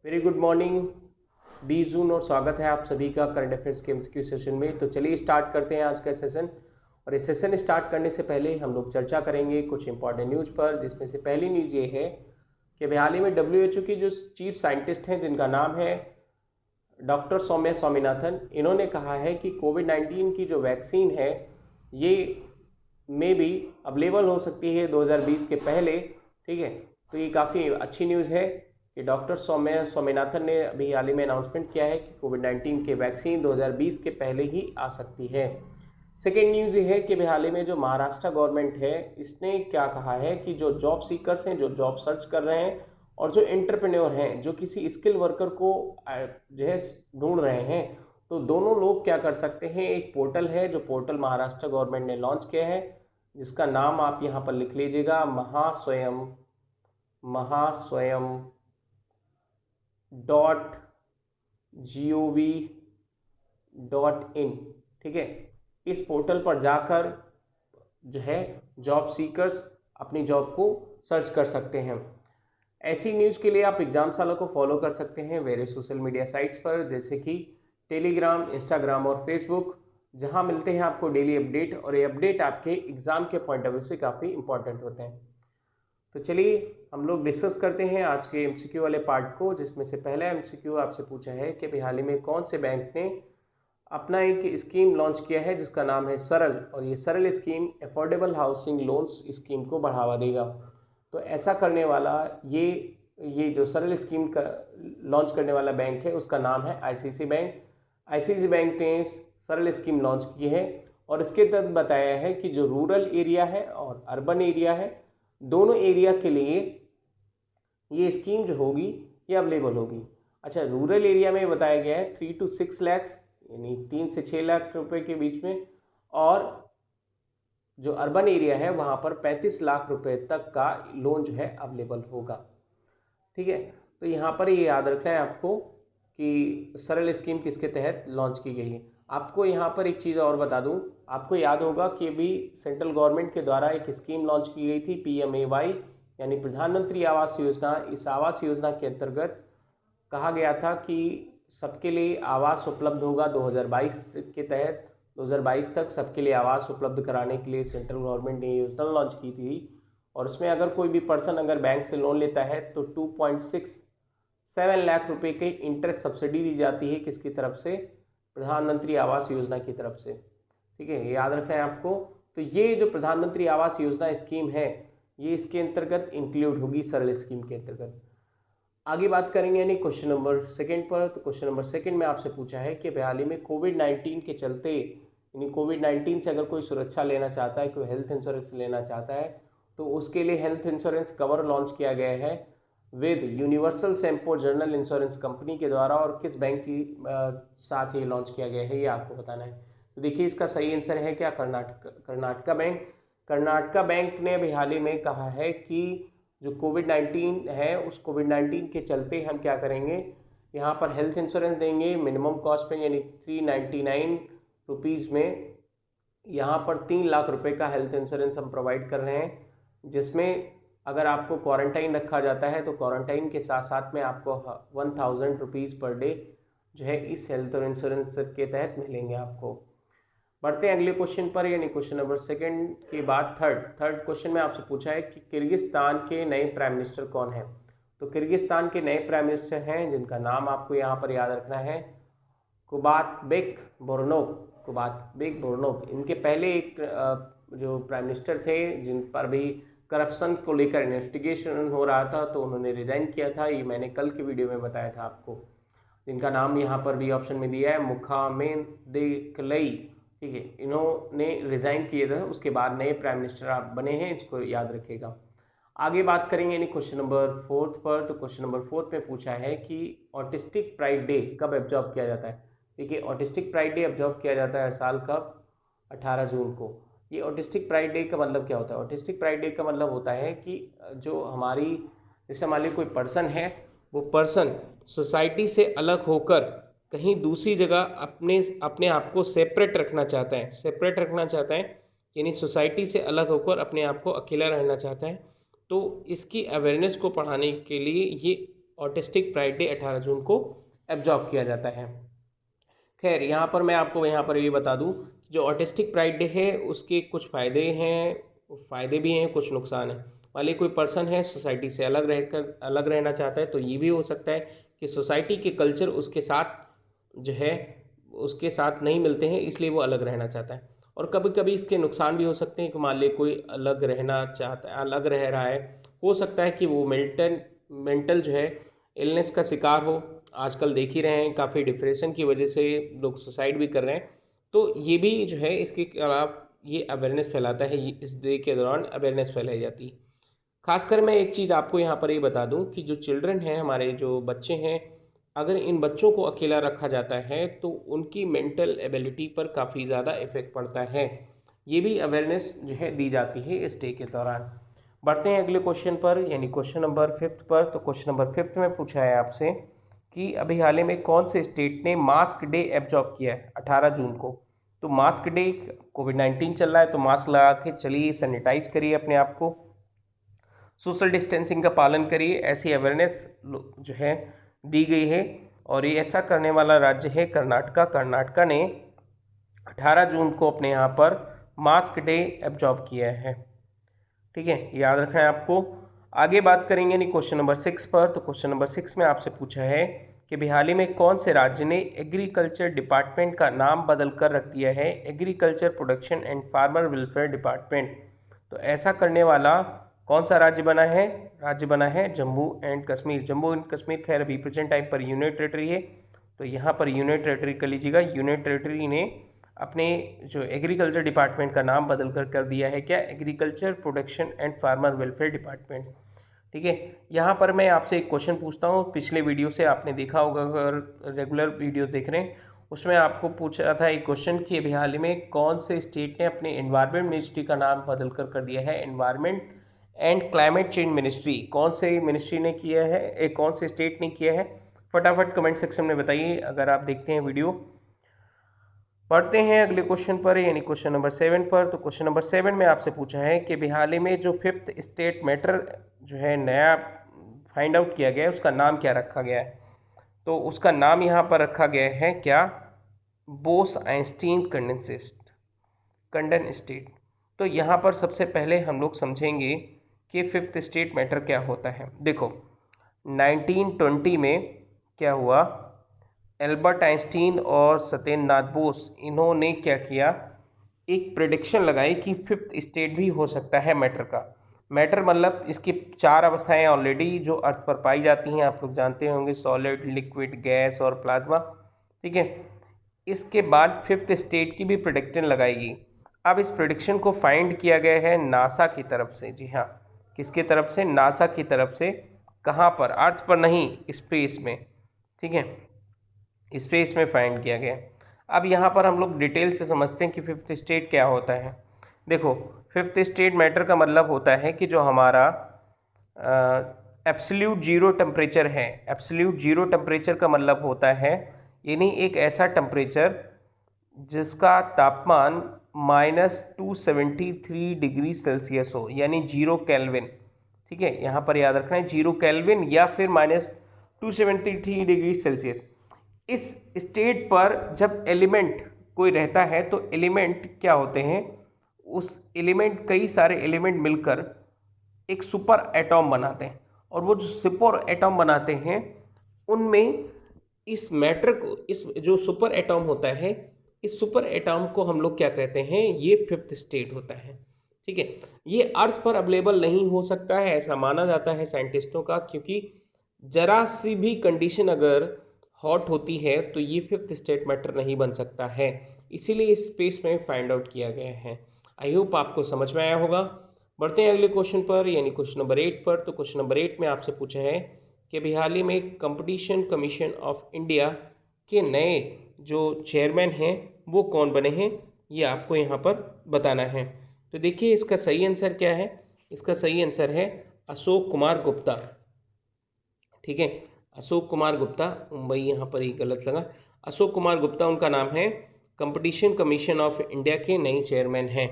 Very good morning 20 जून और स्वागत है आप सभी का करंट अफेयर्स के एमसीक्यू सेशन में। तो चलिए स्टार्ट करते हैं आज का सेशन। और इस सेशन स्टार्ट करने से पहले हम लोग चर्चा करेंगे कुछ इंपॉर्टेंट न्यूज़ पर, जिसमें से पहली न्यूज़ ये है कि हाल ही में WHO की जो चीफ साइंटिस्ट हैं, जिनका नाम है डॉक्टर सौम्या स्वामीनाथन, इन्होंने कहा है कि कोविड-19 की जो वैक्सीन है ये में भी अवेलेबल हो सकती है 2020 के पहले। ठीक है, तो ये काफ़ी अच्छी न्यूज़ है कि डॉक्टर सौम्या स्वामीनाथन ने अभी हाल ही में अनाउंसमेंट किया है कि कोविड-19 के वैक्सीन 2020 के पहले ही आ सकती है। सेकेंड न्यूज़ ये है कि हाल ही में जो महाराष्ट्र गवर्नमेंट है, इसने क्या कहा है कि जो जॉब सीकर्स हैं, जो जॉब सर्च कर रहे हैं, और जो एंटरप्रेन्योर हैं, जो किसी स्किल वर्कर को जो है ढूंढ रहे हैं, तो दोनों लोग क्या कर सकते हैं। एक पोर्टल है, जो पोर्टल महाराष्ट्र गवर्नमेंट ने लॉन्च किया है, जिसका नाम आप यहाँ पर लिख लीजिएगा, महास्वयं .gov.in। ठीक है, इस पोर्टल पर जाकर जो है जॉब सीकर्स अपनी जॉब को सर्च कर सकते हैं। ऐसी न्यूज़ के लिए आप एग्जाम सालों को फॉलो कर सकते हैं वेरियस सोशल मीडिया साइट्स पर, जैसे कि टेलीग्राम, इंस्टाग्राम और फेसबुक, जहां मिलते हैं आपको डेली अपडेट, और ये अपडेट आपके एग्जाम के पॉइंट ऑफ व्यू से काफ़ी इंपॉर्टेंट होते हैं। तो चलिए हम लोग डिस्कस करते हैं आज के एमसीक्यू वाले पार्ट को, जिसमें से पहला एमसीक्यू आपसे पूछा है कि हाल ही में कौन से बैंक ने अपना एक स्कीम लॉन्च किया है जिसका नाम है सरल, और ये सरल scheme affordable housing loans scheme को बढ़ावा देगा। तो ऐसा करने वाला ये जो सरल स्कीम का लॉन्च करने वाला बैंक है, उसका नाम है आईसीआईसीआई बैंक। आईसीआईसीआई बैंक ने सरल स्कीम लॉन्च की है, और इसके तहत बताया है कि जो रूरल एरिया है और अर्बन एरिया है, दोनों एरिया के लिए ये स्कीम जो होगी ये अवेलेबल होगी। अच्छा, रूरल एरिया में बताया गया है 3 to 6 लाख, यानी 3 से 6 लाख रुपए के बीच में, और जो अर्बन एरिया है वहाँ पर 35 लाख रुपए तक का लोन जो है अवेलेबल होगा। ठीक है, तो यहाँ पर ये याद रखना है आपको कि सरल स्कीम किसके तहत लॉन्च की गई है। आपको यहाँ पर एक चीज़ और बता दूँ, आपको याद होगा कि अभी सेंट्रल गवर्नमेंट के द्वारा एक स्कीम लॉन्च की गई थी, PMAY, यानी प्रधानमंत्री आवास योजना। इस आवास योजना के अंतर्गत कहा गया था कि सबके लिए आवास उपलब्ध होगा 2022 के तहत। 2022 तक सबके लिए आवास उपलब्ध कराने के लिए सेंट्रल गवर्नमेंट ने योजना लॉन्च की थी, और उसमें अगर कोई भी पर्सन अगर बैंक से लोन लेता है तो 2.67 लाख रुपए के इंटरेस्ट सब्सिडी दी जाती है, किसकी तरफ से, प्रधानमंत्री आवास योजना की तरफ से। ठीक है, याद रखना है आपको। तो ये जो प्रधानमंत्री आवास योजना स्कीम है, ये इसके अंतर्गत इंक्लूड होगी, सरल स्कीम के अंतर्गत। आगे बात करेंगे यानी क्वेश्चन नंबर सेकंड पर। तो क्वेश्चन नंबर सेकंड में आपसे पूछा है कि हाल ही में कोविड-19 के चलते, यानी कोविड-19 से अगर कोई सुरक्षा लेना चाहता है, कोई हेल्थ इंश्योरेंस लेना चाहता है, तो उसके लिए हेल्थ इंश्योरेंस कवर लॉन्च किया गया है with Universal Sompo General Insurance company के द्वारा, और किस बैंक की साथ ये लॉन्च किया गया है ये आपको बताना है। तो देखिए, इसका सही आंसर है क्या, कर्नाटका बैंक। कर्नाटका बैंक ने अभी हाल ही में कहा है कि जो कोविड-19 है, उस कोविड-19 के चलते हम क्या करेंगे, यहाँ पर हेल्थ इंश्योरेंस देंगे मिनिमम कॉस्ट पे, यानी 399 रुपीज़ में। यहाँ पर 3 लाख रुपए का हेल्थ इंश्योरेंस हम प्रोवाइड कर रहे हैं, जिसमें अगर आपको क्वारंटाइन रखा जाता है तो क्वारंटाइन के साथ साथ में आपको 1000 रुपीज़ पर डे जो है इस हेल्थ इंश्योरेंस के तहत मिलेंगे आपको। बढ़ते हैं अगले क्वेश्चन पर, यानी क्वेश्चन नंबर सेकंड के बाद थर्ड क्वेश्चन में आपसे पूछा है कि किर्गिस्तान के नए प्राइम मिनिस्टर कौन है। तो किर्गिस्तान के नए प्राइम मिनिस्टर हैं, जिनका नाम आपको यहाँ पर याद रखना है, कुबातबेक बोर्नोग। इनके पहले एक जो प्राइम मिनिस्टर थे, जिन पर भी करप्शन को लेकर इन्वेस्टिगेशन हो रहा था, तो उन्होंने रिजाइन किया था, ये मैंने कल की वीडियो में बताया था आपको, जिनका नाम यहाँ पर भी ऑप्शन में दिया है, मुखामेन देकलई। ठीक है, इन्होंने रिजाइन किए थे, उसके बाद नए प्राइम मिनिस्टर आप बने हैं, इसको याद रखिएगा। आगे बात करेंगे यानी क्वेश्चन नंबर फोर्थ पर। तो क्वेश्चन नंबर फोर्थ में पूछा है कि ऑटिस्टिक प्राइड डे कब ऑब्जर्व किया जाता है। देखिए, ऑटिस्टिक प्राइड डे ऑब्जर्व किया जाता है हर साल कब, 18 जून को। ये ऑटिस्टिक प्राइड डे का मतलब क्या होता है। ऑटिस्टिक प्राइड डे का मतलब होता है कि जो हमारी, जैसे मान लीजिए कोई पर्सन है, वो पर्सन सोसाइटी से अलग होकर कहीं दूसरी जगह अपने आप को सेपरेट रखना चाहता है, यानी सोसाइटी से अलग होकर अपने आप को अकेला रहना चाहता है। तो इसकी अवेयरनेस को बढ़ाने के लिए ये ऑटिस्टिक प्राइड डे 18 जून को एब्जॉर्ब किया जाता है। खैर यहाँ पर मैं आपको यहाँ पर ये बता दूँ, जो ऑटिस्टिक प्राइड डे है उसके कुछ फ़ायदे हैं, फ़ायदे भी हैं, कुछ नुकसान हैं। मान लीजिए कोई पर्सन है सोसाइटी से अलग रहना चाहता है, तो ये भी हो सकता है कि सोसाइटी के कल्चर उसके साथ जो है उसके साथ नहीं मिलते हैं, इसलिए वो अलग रहना चाहता है। और कभी कभी इसके नुकसान भी हो सकते हैं कि मान लीजिए कोई अलग रहना चाहता है, अलग रह रहा है, हो सकता है कि वो मेंटल जो है इलनेस का शिकार हो। आजकल देख ही रहे हैं काफ़ी डिप्रेशन की वजह से लोग सुसाइड भी कर रहे हैं। तो ये भी जो है इसके खिलाफ ये अवेयरनेस फैलाता है, इस डे के दौरान अवेयरनेस फैलाई जाती है। खासकर मैं एक चीज़ आपको यहाँ पर ये बता दूँ कि जो चिल्ड्रन हैं, हमारे जो बच्चे हैं, अगर इन बच्चों को अकेला रखा जाता है तो उनकी मेंटल एबिलिटी पर काफ़ी ज़्यादा इफ़ेक्ट पड़ता है। ये भी अवेयरनेस जो है दी जाती है इस डे के दौरान। बढ़ते हैं अगले क्वेश्चन पर, यानी क्वेश्चन नंबर 5 पर। तो क्वेश्चन नंबर 5 में पूछा है आपसे कि अभी हाल ही में कौन से स्टेट ने मास्क डे एब्जॉर्ब किया है 18 जून को। तो मास्क डे, कोविड-19 चल रहा है तो मास्क लगा के चलिए, सैनिटाइज करिए अपने आप को, सोशल डिस्टेंसिंग का पालन करिए, ऐसी अवेयरनेस जो है दी गई है। और ये ऐसा करने वाला राज्य है कर्नाटका। कर्नाटका ने 18 जून को अपने यहाँ पर मास्क डे एब्जॉर्ब किया है। ठीक है, याद रखना है आपको। आगे बात करेंगे नहीं क्वेश्चन नंबर 6 पर। तो क्वेश्चन नंबर 6 में आपसे पूछा है कि हाल ही में कौन से राज्य ने एग्रीकल्चर डिपार्टमेंट का नाम बदल कर रख दिया है agriculture production and farmer welfare department. तो ऐसा करने वाला कौन सा राज्य बना है? राज्य बना है जम्मू एंड कश्मीर। जम्मू एंड कश्मीर खैर अभी प्रेजेंट टाइम पर यूनियन टेरेटरी है, तो यहाँ पर यूनियन टेरेटरी कर लीजिएगा। यूनियन टेरेटरी ने अपने जो एग्रीकल्चर डिपार्टमेंट का नाम बदल कर दिया है क्या? Agriculture production and farmer welfare department. ठीक है, यहाँ पर मैं आपसे एक क्वेश्चन पूछता हूँ। पिछले वीडियो से आपने देखा होगा, अगर रेगुलर वीडियोस देख रहे हैं, उसमें आपको पूछा था एक क्वेश्चन कि अभी हाल ही में कौन से स्टेट ने अपने एनवायरमेंट मिनिस्ट्री का नाम बदल कर दिया है environment and climate change ministry. कौन से मिनिस्ट्री ने किया है, कौन से स्टेट ने किया है? फटाफट कमेंट सेक्शन में बताइए अगर आप देखते हैं वीडियो। पढ़ते हैं अगले क्वेश्चन पर, यानी क्वेश्चन नंबर 7 पर। तो क्वेश्चन नंबर 7 में आपसे पूछा है कि हाल ही में जो 5th स्टेट मैटर जो है नया फाइंड आउट किया गया है, उसका नाम क्या रखा गया है? तो उसका नाम यहाँ पर रखा गया है क्या? Bose-Einstein condense state. तो यहाँ पर सबसे पहले हम लोग समझेंगे कि 5th स्टेट मैटर क्या होता है। देखो 1920 में क्या हुआ, एल्बर्ट आइंस्टीन और सत्येंद्रनाथ बोस, इन्होंने क्या किया, एक प्रेडिक्शन लगाई कि 5th स्टेट भी हो सकता है मैटर का। मैटर मतलब इसकी 4 अवस्थाएं ऑलरेडी जो अर्थ पर पाई जाती हैं, आप लोग जानते होंगे, सॉलिड, लिक्विड, गैस और प्लाज्मा। ठीक है, इसके बाद 5th स्टेट की भी प्रेडिक्शन लगाएगी। अब इस प्रेडिक्शन को फाइंड किया गया है नासा की तरफ से। जी हाँ, किसके तरफ से? नासा की तरफ से। कहाँ पर? अर्थ पर नहीं, स्पेस में। ठीक है, स्पेस में फाइंड किया गया। अब यहाँ पर हम लोग डिटेल से समझते हैं कि 5th स्टेट क्या होता है। देखो 5th स्टेट मैटर का मतलब होता है कि जो हमारा एब्सोल्यूट जीरो टेम्परेचर है। एब्सोल्यूट जीरो टेम्परेचर का मतलब होता है यानी एक ऐसा टेम्परेचर जिसका तापमान -273 डिग्री सेल्सियस हो, यानी 0 केल्विन। ठीक है, यहाँ पर याद रखना है 0 केल्विन या फिर -273 डिग्री सेल्सियस। इस स्टेट पर जब एलिमेंट कोई रहता है तो एलिमेंट क्या होते हैं, उस एलिमेंट, कई सारे एलिमेंट मिलकर एक सुपर एटॉम बनाते हैं, और वो जो सुपर एटॉम बनाते हैं उनमें इस मैटर को, इस जो सुपर एटॉम होता है, इस सुपर एटॉम को हम लोग क्या कहते हैं, ये 5th स्टेट होता है। ठीक है, ये अर्थ पर अवेलेबल नहीं हो सकता है, ऐसा माना जाता है साइंटिस्टों का, क्योंकि जरा सी भी कंडीशन अगर हॉट होती है तो ये 5th स्टेट मैटर नहीं बन सकता है, इसीलिए इस स्पेस में फाइंड आउट किया गया है। आई होप आपको समझ में आया होगा। बढ़ते हैं अगले क्वेश्चन पर, यानी क्वेश्चन नंबर 8 पर। तो क्वेश्चन नंबर 8 में आपसे पूछा है कि हाल ही में कंपटीशन कमीशन ऑफ इंडिया के नए जो चेयरमैन हैं वो कौन बने हैं, ये आपको यहाँ पर बताना है। तो देखिए इसका सही आंसर क्या है। इसका सही आंसर है अशोक कुमार गुप्ता। ठीक है, अशोक कुमार गुप्ता, मुंबई यहाँ पर ही गलत लगा, अशोक कुमार गुप्ता उनका नाम है, कंपटीशन कमीशन ऑफ इंडिया के नए चेयरमैन हैं।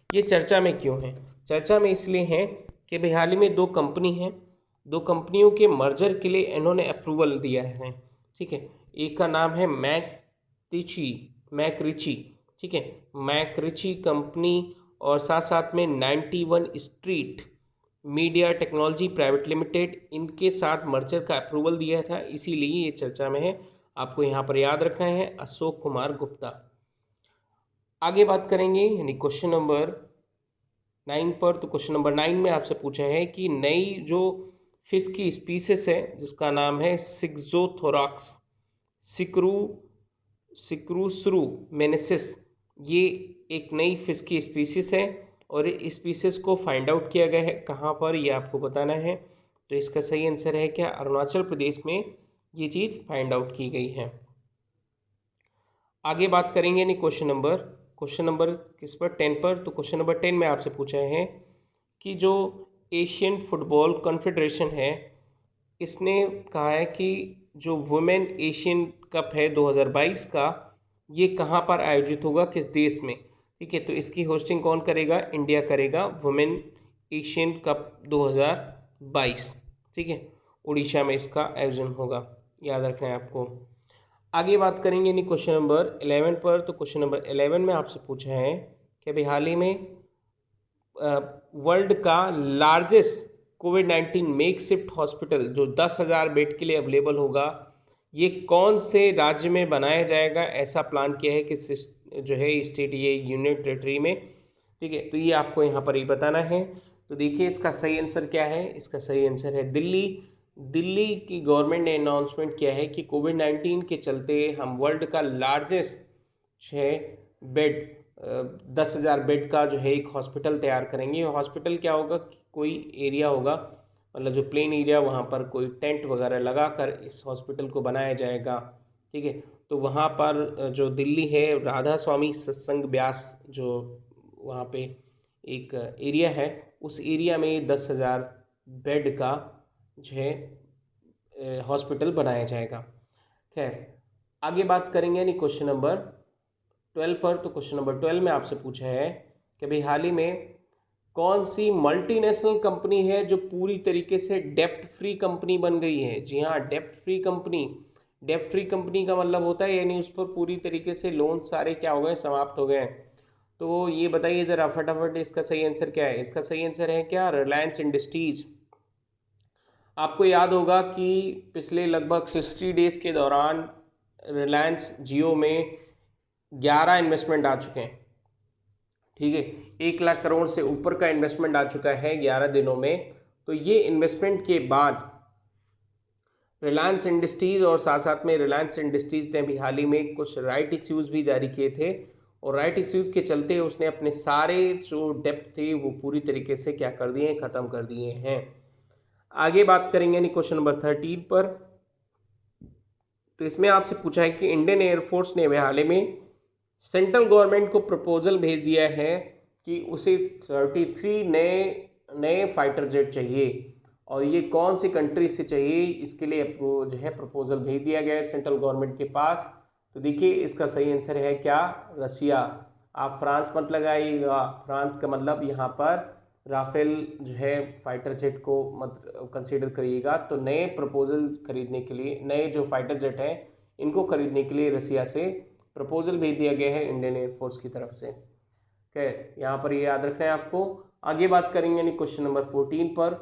ये चर्चा में क्यों हैं? चर्चा में इसलिए हैं कि हाल ही में 2 कंपनी हैं दो कंपनियों के मर्जर के लिए इन्होंने अप्रूवल दिया है, ठीक है। एक का नाम है मैकरिची, ठीक है, मैकरिची कंपनी, और साथ साथ में 91 street media technology private limited, इनके साथ मर्जर का अप्रूवल दिया था, इसीलिए ये चर्चा में है। आपको यहाँ पर याद रखना है अशोक कुमार गुप्ता। आगे बात करेंगे यानी क्वेश्चन नंबर 9 पर। तो क्वेश्चन नंबर 9 में आपसे पूछा है कि नई जो फिश की स्पीसीज है जिसका नाम है सिक्जोथोरॉक्स सिक्रूसरू मेनेसिस, ये एक नई फिश की स्पीसीज है और इस स्पीसीज को फाइंड आउट किया गया है। कहाँ पर, ये आपको बताना है। तो इसका सही आंसर है क्या, अरुणाचल प्रदेश में ये चीज़ फाइंड आउट की गई है। आगे बात करेंगे यानी क्वेश्चन नंबर किस पर, 10 पर। तो क्वेश्चन नंबर 10 में आपसे पूछा है कि जो एशियन फुटबॉल कॉन्फेडरेशन है, इसने कहा है कि जो वुमेन एशियन कप है 2022 का, ये कहाँ पर आयोजित होगा, किस देश में, ठीक है। तो इसकी होस्टिंग कौन करेगा, इंडिया करेगा, वुमेन एशियन कप 2022, ठीक है। उड़ीसा में इसका आयोजन होगा, याद रखना है आपको। आगे बात करेंगे यानी क्वेश्चन नंबर 11 पर। तो क्वेश्चन नंबर 11 में आपसे पूछा है कि अभी हाल ही में वर्ल्ड का लार्जेस्ट कोविड-19 मेकशिफ्ट हॉस्पिटल जो 10,000 बेड के लिए अवेलेबल होगा, ये कौन से राज्य में बनाया जाएगा, ऐसा प्लान किया है कि जो है स्टेट, ये यूनियन टेरिटरी में, ठीक है। तो ये आपको यहाँ पर ही बताना है। तो देखिए इसका सही आंसर क्या है, इसका सही आंसर है दिल्ली। दिल्ली की गवर्नमेंट ने अनाउंसमेंट किया है कि कोविड-19 के चलते हम वर्ल्ड का लार्जेस्ट 6 बेड 10,000 बेड का जो है एक हॉस्पिटल तैयार करेंगे। हॉस्पिटल क्या होगा, कोई एरिया होगा, मतलब जो प्लेन एरिया, वहाँ पर कोई टेंट वगैरह लगाकर इस हॉस्पिटल को बनाया जाएगा, ठीक है। तो वहाँ पर जो दिल्ली है, राधा स्वामी सत्संग ब्यास जो वहाँ पे एक एरिया है, उस एरिया में 10,000 बेड का जो है हॉस्पिटल बनाया जाएगा। खैर, आगे बात करेंगे यानी क्वेश्चन नंबर 12 पर। तो क्वेश्चन नंबर 12 में आपसे पूछा है कि भाई हाल ही में कौन सी मल्टीनेशनल कंपनी है जो पूरी तरीके से डेप्ट फ्री कंपनी बन गई है। जी हाँ, डेप्ट फ्री कंपनी का मतलब होता है यानी उस पर पूरी तरीके से लोन सारे क्या हो गए, समाप्त हो गए। तो ये बताइए ज़रा फटाफट, इसका सही आंसर क्या है। इसका सही आंसर है क्या, रिलायंस इंडस्ट्रीज। आपको याद होगा कि पिछले लगभग 60 डेज़ के दौरान रिलायंस जियो में 11 इन्वेस्टमेंट आ चुके हैं, ठीक है। 1 लाख करोड़ से ऊपर का इन्वेस्टमेंट आ चुका है 11 दिनों में। तो ये इन्वेस्टमेंट के बाद रिलायंस इंडस्ट्रीज़ और साथ साथ में रिलायंस इंडस्ट्रीज़ ने भी हाल ही में कुछ राइट इश्यूज़ भी जारी किए थे, और राइट इश्यूज़ के चलते उसने अपने सारे जो डेप्ट थे वो पूरी तरीके से क्या कर दिए हैं, ख़त्म कर दिए हैं। आगे बात करेंगे यानी क्वेश्चन नंबर 13 पर। तो इसमें आपसे पूछा है कि इंडियन एयरफोर्स ने हाल ही में सेंट्रल गवर्नमेंट को प्रपोजल भेज दिया है कि उसे 33 नए फाइटर जेट चाहिए, और ये कौन सी कंट्री से चाहिए, इसके लिए जो है प्रपोजल भेज दिया गया है सेंट्रल गवर्नमेंट के पास। तो देखिए इसका सही आंसर है क्या, रसिया। आप फ्रांस मत लगाइएगा, फ्रांस का मतलब यहाँ पर राफेल जो है फाइटर जेट को मत कंसीडर करिएगा। तो नए प्रपोजल खरीदने के लिए, नए जो फाइटर जेट हैं इनको खरीदने के लिए रसिया से प्रपोजल भेज दिया गया है इंडियन एयरफोर्स की तरफ से। खैर, यहाँ पर ये याद रखना है आपको। आगे बात करेंगे यानी क्वेश्चन नंबर 14 पर।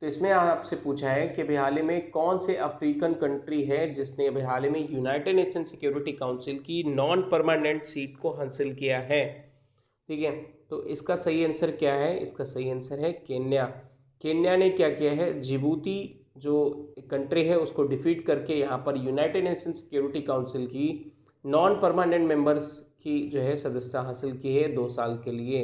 तो इसमें आपसे पूछा है कि अभी हाल ही में कौन से अफ्रीकन कंट्री है जिसने अभी हाल ही में यूनाइटेड नेशन सिक्योरिटी काउंसिल की नॉन परमानेंट सीट को हासिल किया है, ठीक है। तो इसका सही आंसर क्या है, इसका सही आंसर है केन्या। केन्या ने क्या किया है, जिबूती जो कंट्री है उसको डिफीट करके यहाँ पर यूनाइटेड नेशन सिक्योरिटी काउंसिल की नॉन परमानेंट मेंबर्स की जो है सदस्यता हासिल की है 2 साल के लिए।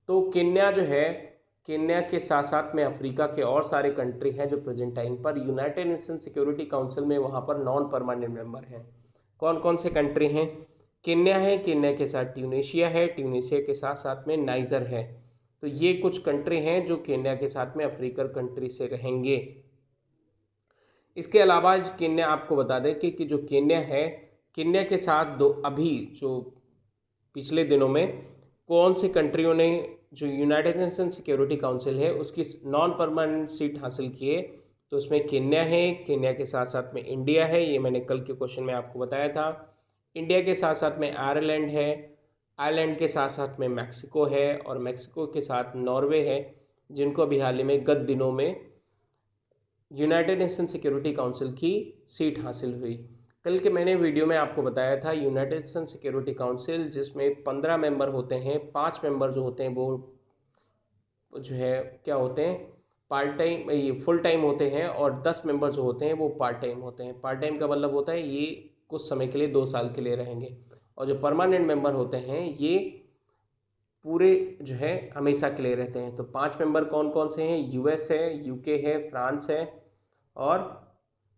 तो केन्या जो है, केन्या के साथ साथ में अफ्रीका के और सारे कंट्री हैं जो प्रेजेंट टाइम पर यूनाइटेड नेशन सिक्योरिटी काउंसिल में वहाँ पर नॉन परमानेंट मेंबर हैं। कौन कौन से कंट्री हैं, केन्या है, केन्या के साथ ट्यूनीशिया है, ट्यूनीशिया के साथ साथ में नाइजर है। तो ये कुछ कंट्री हैं जो केन्या के साथ में अफ्रीकन कंट्री से रहेंगे। इसके अलावा केन्या, आपको बता दें कि जो केन्या है, केन्या के साथ अभी जो पिछले दिनों में कौन सी कंट्रियों ने जो यूनाइटेड नेशन सिक्योरिटी काउंसिल है उसकी नॉन परमानेंट सीट हासिल की है, तो उसमें केन्या है, केन्या के साथ साथ में इंडिया है, ये मैंने कल के क्वेश्चन में आपको बताया था। इंडिया के साथ साथ में आयरलैंड है, आयरलैंड के साथ साथ में मैक्सिको है, और मैक्सिको के साथ नॉर्वे है, जिनको अभी हाल ही में गत दिनों में यूनाइटेड नेशन सिक्योरिटी काउंसिल की सीट हासिल हुई। कल के मैंने वीडियो में आपको बताया था यूनाइटेड नेशन सिक्योरिटी काउंसिल जिसमें 15 मेंबर होते हैं, 5 मेंबर जो होते हैं वो जो है क्या होते हैं, पार्ट टाइम, ये फुल टाइम होते हैं, और 10 मेंबर जो होते हैं वो पार्ट टाइम होते हैं। पार्ट टाइम का मतलब होता है ये कुछ समय के लिए 2 साल के लिए रहेंगे, और जो परमानेंट मेंबर होते हैं ये पूरे जो है हमेशा के लिए रहते हैं। तो 5 मेंबर कौन कौन से हैं? यूएस है, यूके है, फ्रांस है, और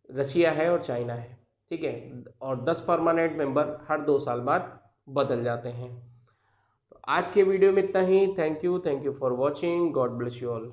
रशिया है, और चाइना है, ठीक है। और 10 परमानेंट मेंबर हर 2 साल बाद बदल जाते हैं। तो आज के वीडियो में इतना ही। Thank you for watching. God bless you all.